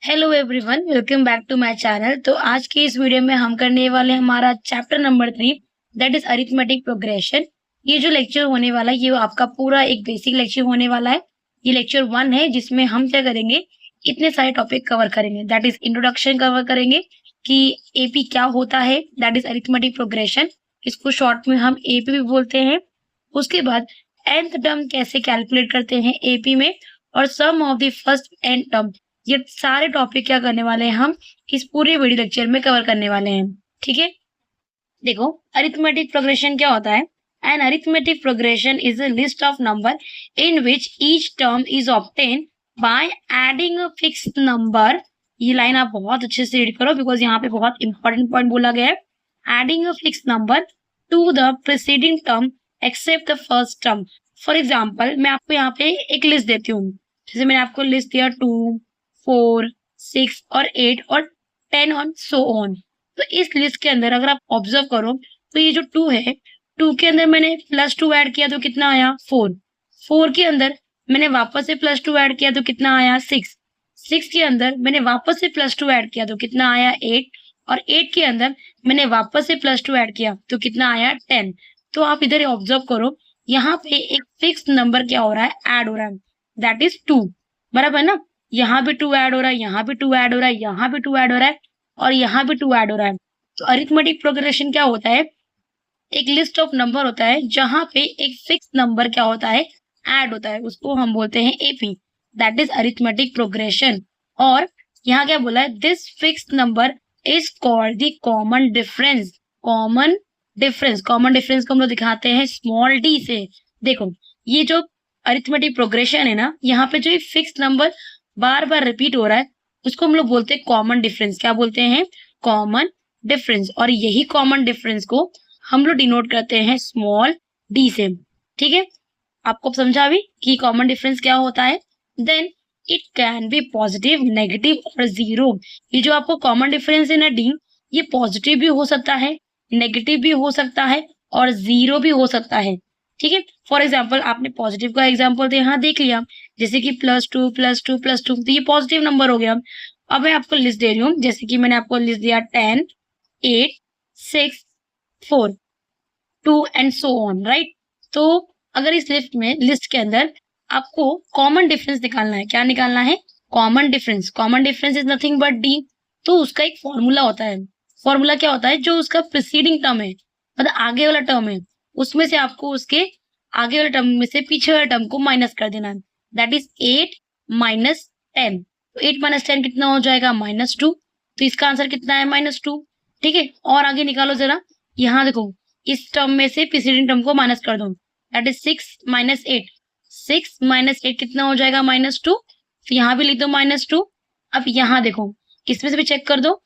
Hello everyone, welcome back to my channel. तो आज की इस वीडियो में हम करने वाले हैं हमारा chapter number 3, that is arithmetic progression. ये जो लेक्चर होने वाला है ये आपका पूरा एक बेसिक लेक्चर होने वाला है। ये लेक्चर 1 है जिसमें हम क्या करेंगे, इतने सारे टॉपिक कवर करेंगे। दैट इज इंट्रोडक्शन कवर करेंगे कि एपी क्या होता है, दैट इज अरिथमेटिक प्रोग्रेशन। इसको शॉर्ट में हम एपी भी बोलते हैं। उसके बाद nth टर्म कैसे कैलकुलेट करते हैं एपी में, और sum of the first n term. ये सारे टॉपिक क्या करने वाले हैं, हम इस पूरे वीडियो लेक्चर में कवर करने वाले हैं। ठीक है, देखो अरिथमेटिक प्रोग्रेशन क्या होता है। An arithmetic progression is a list of number in which each term is obtain by adding a fixed number. ये लाइन आप बहुत अच्छे से रीड करो बिकॉज यहाँ पे बहुत इंपॉर्टेंट पॉइंट बोला गया है। Adding a fixed number to the preceding term except the first term. For example मैं आपको यहाँ पे एक लिस्ट देती हूँ। जैसे मैंने आपको लिस्ट दिया 2, 4, 6 और 8 और 10 और सो ऑन। तो इस लिस्ट के अंदर अगर आप ऑब्जर्व करो तो ये जो 2 है, 2 के अंदर मैंने +2 ऐड किया तो कितना आया 4। 4 के अंदर मैंने वापस से +2 ऐड किया तो कितना आया 6। 6 के अंदर मैंने वापस से +2 ऐड किया तो कितना आया 8। और 8 के अंदर मैंने वापस से +2 ऐड किया तो कितना आया 10। तो आप इधर ऑब्जर्व करो, यहाँ पे एक फिक्स नंबर क्या हो रहा है, ऐड हो रहा है, दैट इज 2। बराबर ना, यहाँ भी 2 ऐड हो रहा है, यहाँ भी 2 ऐड हो रहा है, यहाँ भी 2 ऐड हो रहा है और यहाँ भी 2 ऐड हो रहा है। तो अरिथमेटिक प्रोग्रेशन क्या होता है, एक लिस्ट ऑफ नंबर होता है जहां पे एक फिक्स नंबर क्या होता है, ऐड होता है, उसको हम बोलते हैं AP, that is arithmetic progression. और यहाँ क्या बोला है, this fix number is called the common difference. Common difference, common difference को हम लोग दिखाते हैं स्मॉल डी से। देखो ये जो अरिथमेटिक प्रोग्रेशन है ना, यहाँ पे जो ये फिक्स नंबर बार बार रिपीट हो रहा है उसको हम लोग बोलते हैं कॉमन डिफरेंस। क्या बोलते हैं, कॉमन डिफरेंस। और यही कॉमन डिफरेंस को हम लोग डिनोट करते हैं स्मॉल डी से। ठीक है, आपको समझा भी कि कॉमन डिफरेंस क्या होता है। Then it can be positive, negative और जीरो। ये जो आपको कॉमन डिफरेंस है ना डी, ये पॉजिटिव भी हो सकता है, नेगेटिव भी हो सकता है और जीरो भी हो सकता है। ठीक है, फॉर एग्जाम्पल आपने पॉजिटिव का एग्जाम्पल तो यहाँ देख लिया, जैसे कि +2 +2 +2, तो ये पॉजिटिव नंबर हो गया। अब मैं आपको लिस्ट दे रही हूँ, जैसे कि मैंने आपको लिस्ट दिया 10, 8, 6, 4, 2 एंड सो ऑन, राइट। तो अगर इस लिस्ट के अंदर आपको कॉमन डिफरेंस निकालना है, क्या निकालना है, common difference. Common difference is nothing but D. तो उसका एक फॉर्मूला होता है। फॉर्मूला क्या होता है, जो उसका प्रीसीडिंग टर्म है, मतलब आगे वाला टर्म है, उसमें से आपको उसके आगे वाले टर्म में से पीछे वाले टर्म को माइनस कर देना है। That is 8 minus 10। तो 8 माइनस 10 कितना हो जाएगा, -2। तो इसका आंसर कितना है, -2। ठीक है, और आगे निकालो जरा। यहाँ देखो, इस टर्म में से प्रीसीडिंग टर्म को माइनस कर दो, दैट इज 6 माइनस 8। 6 माइनस 8 कितना हो जाएगा, -2। तो यहाँ भी लिख दो -2। अब यहाँ देखो, इसमें से भी चेक कर दो,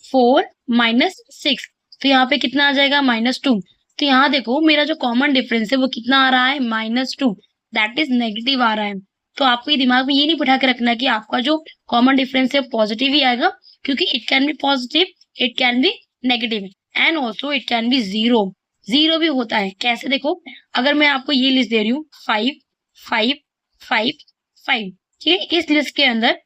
4 माइनस 6, तो यहाँ पे कितना आ जाएगा, -2। तो यहाँ देखो मेरा जो कॉमन डिफरेंस है वो कितना आ रहा है, -2, दैट इज नेगेटिव आ रहा है। तो आपको ये दिमाग में ये नहीं बिठा के रखना कि आपका जो कॉमन डिफरेंस है पॉजिटिव ही आएगा, क्योंकि it can be positive, it can B negative and also it can B zero. Zero भी होता है, कैसे देखो, अगर मैं आपको ये लिस्ट दे रही हूँ 5, 5, 5, 5, ठीक है, इस लिस्ट के अंदर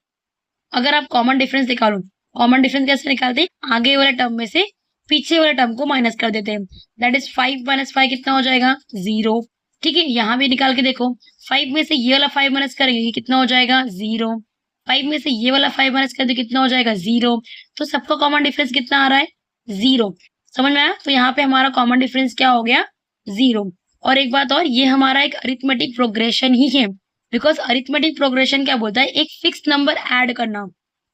अगर आप कॉमन डिफरेंस निकालो, कॉमन डिफरेंस कैसे निकालते हैं, आगे वाले टर्म में से पीछे वाले टर्म को माइनस कर देते हैं। दैट इज 5 माइनस 5 कितना हो जाएगा, 0। ठीक है, यहाँ भी निकाल के देखो, 5 में से ये वाला 5 माइनस करेंगे कितना हो जाएगा, 0। 5 में से ये वाला 5 माइनस कर दो कितना हो जाएगा, 0। तो सबका कॉमन डिफरेंस कितना आ रहा है, 0। समझ में आया। तो यहाँ पे हमारा कॉमन डिफरेंस क्या हो गया, 0। और एक बात और, ये हमारा एक अरिथमेटिक प्रोग्रेशन ही है, बिकॉज अरिथमेटिक प्रोग्रेशन क्या बोलता है, एक फिक्स नंबर ऐड करना।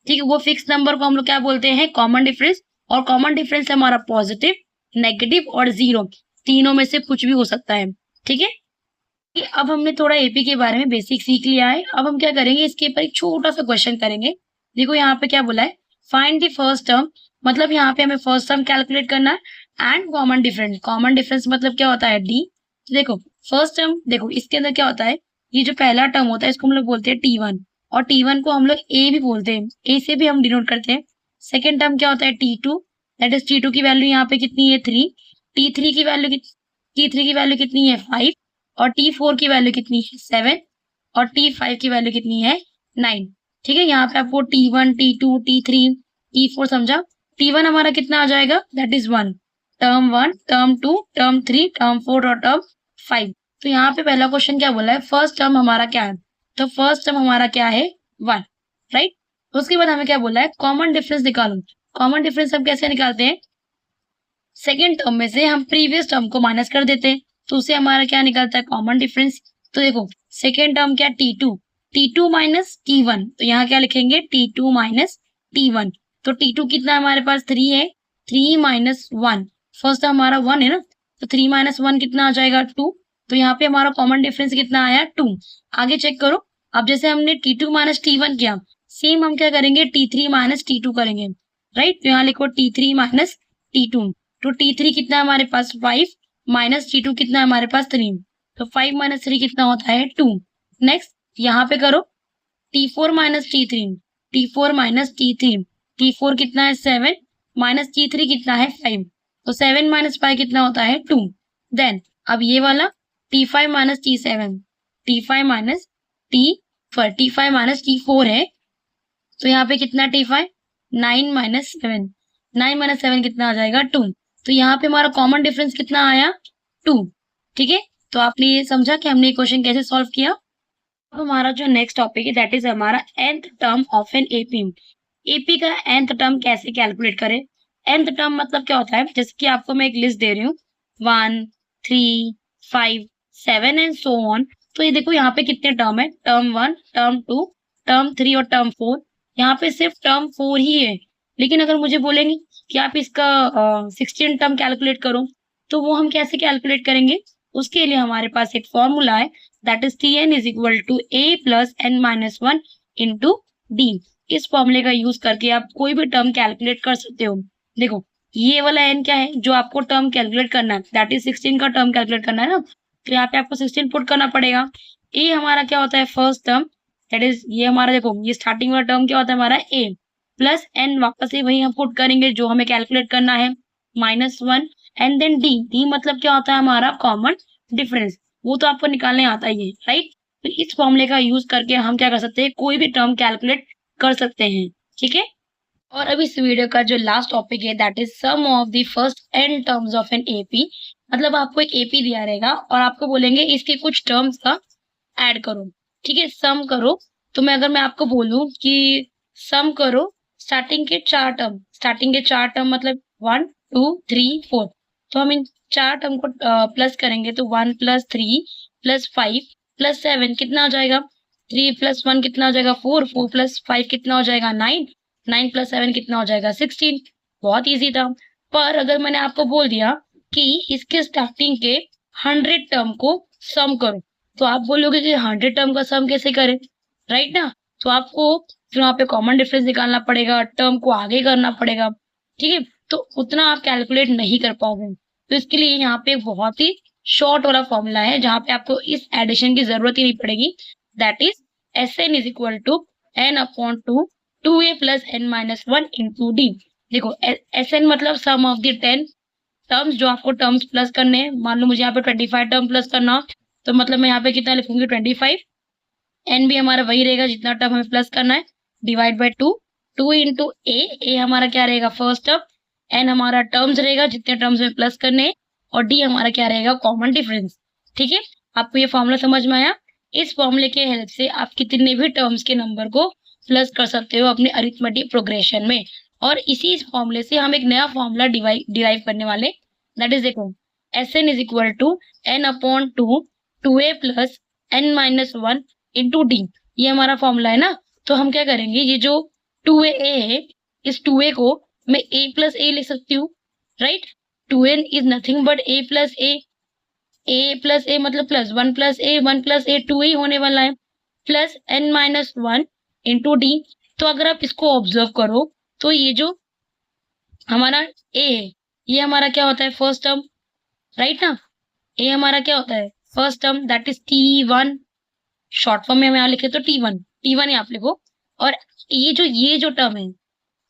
ठीक है, वो फिक्स नंबर को हम लोग क्या बोलते हैं, कॉमन डिफरेंस। और कॉमन डिफरेंस है हमारा पॉजिटिव, नेगेटिव और जीरो, तीनों में से कुछ भी हो सकता है। ठीक है, अब हमने थोड़ा एपी के बारे में बेसिक सीख लिया है। अब हम क्या करेंगे, इसके ऊपर एक छोटा सा क्वेश्चन करेंगे। देखो यहाँ पे क्या बोला है, फाइंड द फर्स्ट टर्म, मतलब यहाँ पे हमें फर्स्ट टर्म कैलकुलेट करना है and common difference. Common difference मतलब क्या होता है, डी। तो देखो फर्स्ट टर्म, देखो इसके अंदर क्या होता है, ये जो पहला टर्म होता है इसको हम लोग बोलते हैं T1, और T1 को हम लोग ए भी बोलते हैं, ए से भी हम डिनोट करते हैं। सेकेंड टर्म क्या होता है, T2, दैट इज T2 की वैल्यू यहाँ पे कितनी है, 3। T3 की वैल्यू कितनी है, 5। और T4 की वैल्यू कितनी है, 7। और T5 की वैल्यू कितनी है, 9। ठीक है, यहाँ पे आपको T1, T2, T3, T4 समझा। T1 हमारा कितना आ जाएगा, that is 1, term 1, term 2, term 3, term 4 और टर्म 5। तो यहाँ पे पहला क्वेश्चन क्या बोला है, फर्स्ट टर्म हमारा क्या है, तो फर्स्ट टर्म हमारा क्या है 1, राइट। उसके बाद हमें क्या बोला है, कॉमन डिफरेंस निकालो। कॉमन डिफरेंस हम कैसे निकालते हैं, सेकेंड टर्म में से हम प्रीवियस टर्म को माइनस कर देते हैं, तो उससे हमारा क्या निकलता है, कॉमन डिफरेंस। तो देखो सेकेंड टर्म क्या, T2 माइनस T1, तो यहाँ क्या लिखेंगे, T2 माइनस T1। तो T2 कितना हमारे पास 3 है, 3 माइनस 1, फर्स्ट हमारा 1 है ना, तो 3 माइनस 1 कितना आ जाएगा 2। तो यहाँ पे हमारा कॉमन डिफरेंस कितना आया 2। आगे चेक करो, अब जैसे हमने T2 माइनस T1 किया, सेम हम क्या करेंगे, T3 माइनस T2 करेंगे, राइट। तो यहाँ लिखो T3 माइनस T2, तो T3 कितना है हमारे पास 5, माइनस T2 कितना है हमारे पास 3, तो 5 माइनस 3 कितना होता है 2। नेक्स्ट यहाँ पे करो T4 minus T3, T4 minus T3, T4 कितना है 7, माइनस T3 कितना है 5, तो 7 माइनस 5 कितना होता है 2। देन अब ये वाला T5 minus T7, T5 minus T5 minus T4 है, तो यहाँ पे कितना T5, 9 माइनस 7, 9 माइनस 7 कितना आ जाएगा 2। तो यहाँ पे हमारा कॉमन डिफरेंस कितना आया 2। ठीक है, तो आपने ये समझा कि हमने क्वेश्चन कैसे सॉल्व किया। अब हमारा जो नेक्स्ट टॉपिक है दैट इज हमारा nth term of an AP. AP का nth टर्म कैसे कैलकुलेट करें। nth टर्म मतलब क्या होता है, जैसे कि आपको मैं एक लिस्ट दे रही हूँ 1, 3, 5, 7 एंड सो ऑन। तो ये देखो यहाँ पे कितने टर्म है, टर्म 1, टर्म 2, टर्म 3 और टर्म 4। यहाँ पे सिर्फ टर्म 4 ही है, लेकिन अगर मुझे बोलेंगे कि आप इसका 16 टर्म कैलकुलेट करो, तो वो हम कैसे कैलकुलेट करेंगे, उसके लिए हमारे पास एक फॉर्मूला है that is Tn is equal to a plus n minus 1 into D. इस फॉर्मूले का यूज करके आप कोई भी टर्म कैलकुलेट कर सकते हो। देखो ये वाला n क्या है जो आपको टर्म कैलकुलेट करना है, दैट इज 16 का टर्म कैलकुलेट करना है ना, तो यहाँ पे आपको 16 पुट करना पड़ेगा। a हमारा क्या होता है फर्स्ट टर्म, दैट इज ये हमारा, देखो ये स्टार्टिंग वाला टर्म क्या होता है हमारा a प्लस n, वापस से वही हम पुट करेंगे जो हमें कैलकुलेट करना है -1, एंड देन डी मतलब क्या होता है हमारा कॉमन डिफरेंस, वो तो आपको निकालने आता ही है, राइट। तो इस फॉर्मूले का यूज करके हम क्या कर सकते हैं, कोई भी टर्म कैलकुलेट कर सकते हैं, ठीक है। और अब इस वीडियो का जो लास्ट टॉपिक है that is sum of the first n terms of an AP. मतलब आपको एक एपी दिया रहेगा और आपको बोलेंगे इसके कुछ टर्म्स का ऐड करो, ठीक है, सम करो। तो मैं आपको बोलूं कि सम करो स्टार्टिंग के 4 टर्म मतलब 1, 2, 3, 4, तो हम इन 4 टर्म को प्लस करेंगे, तो 1 प्लस 3 प्लस 5 प्लस 7 कितना हो जाएगा, 3 प्लस 1 कितना हो जाएगा 4, 4 प्लस 5 कितना हो जाएगा 9, 9 प्लस 7 कितना हो जाएगा 16। बहुत इजी था। पर अगर मैंने आपको बोल दिया कि इसके स्टार्टिंग के 100 टर्म को सम करो, तो आप बोलोगे कि 100 टर्म का सम कैसे करें, राइट ना। तो आपको फिर वहाँ पे कॉमन डिफरेंस निकालना पड़ेगा, टर्म को आगे करना पड़ेगा, ठीक है, तो उतना आप कैलकुलेट नहीं कर पाओगे। तो इसके लिए यहाँ पे बहुत ही शॉर्ट वाला फॉर्मूला है जहाँ पे आपको इस एडिशन की जरूरत ही नहीं पड़ेगी, that is Sn is equal to n upon 2 2a plus n minus 1 into D. देखो Sn मतलब सम ऑफ द 10 टर्म्स जो आपको टर्म्स प्लस करने हैं। मान लो मुझे यहाँ पे 25 टर्म प्लस करना हो, तो मतलब मैं यहाँ पे कितना लिखूंगी 25, n भी हमारा वही रहेगा जितना टर्म हमें प्लस करना है, डिवाइड बाई 2 इंटू ए हमारा क्या रहेगा फर्स्ट टर्म, n हमारा टर्म्स रहेगा जितने टर्म्स में प्लस करने हैं, और d हमारा क्या रहेगा कॉमन डिफरेंस, ठीक है। आपको ये फॉर्मूला समझ में आया। इस फॉर्मूले के हेल्प से आप कितने भी टर्म्स के नंबर को प्लस कर सकते हो अपने अरिथमेटिक प्रोग्रेशन में। और इसी फॉर्मूले से हम एक नया फॉर्मूला डिराइव करने वाले, दैट इज देखो Sn is equal to n upon 2 2a plus n minus 1 into D. ये हमारा फॉर्मूला है ना, तो हम क्या करेंगे, ये जो 2a है इस 2a को मैं a प्लस ए लिख सकती हूँ, right. 2n is nothing but a plus a मतलब plus 1 plus a 1 plus a 2 ही होने वाला है, plus n minus 1 into d. तो अगर आप इसको ऑब्जर्व करो तो ये जो हमारा a है ये हमारा क्या होता है फर्स्ट टर्म, राइट ना। a हमारा क्या होता है first term, that is T1, short form में हम यहाँ लिखे तो T1 ही आप लिखो। और ये जो टर्म है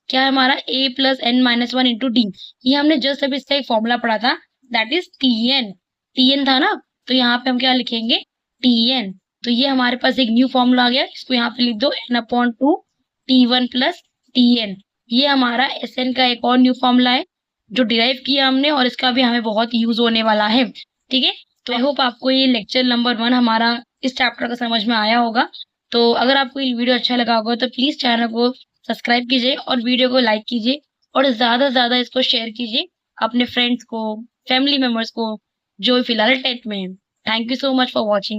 क्या है हमारा a plus n minus 1 into D, ये हमने जस्ट अभी इसका एक फॉर्मूला पढ़ा था, दैट इज Tn था ना, तो यहाँ पे हम क्या लिखेंगे Tn। तो ये हमारे पास एक न्यू फॉर्मूला आ गया, इसको यहाँ पे लिख दो n upon 2 T1 plus Tn, ये हमारा Sn का एक और न्यू फॉर्मूला है जो डिराइव किया हमने और इसका भी हमें बहुत यूज होने वाला है। ठीक है, तो आई होप आपको ये लेक्चर नंबर 1 हमारा इस चैप्टर का समझ में आया होगा। तो अगर आपको ये वीडियो अच्छा लगा होगा तो प्लीज चैनल को सब्सक्राइब कीजिए और वीडियो को लाइक कीजिए और ज्यादा से ज्यादा इसको शेयर कीजिए अपने फ्रेंड्स को, फैमिली मेंबर्स को जो फिलहाल 10th में है। Thank you so much for watching.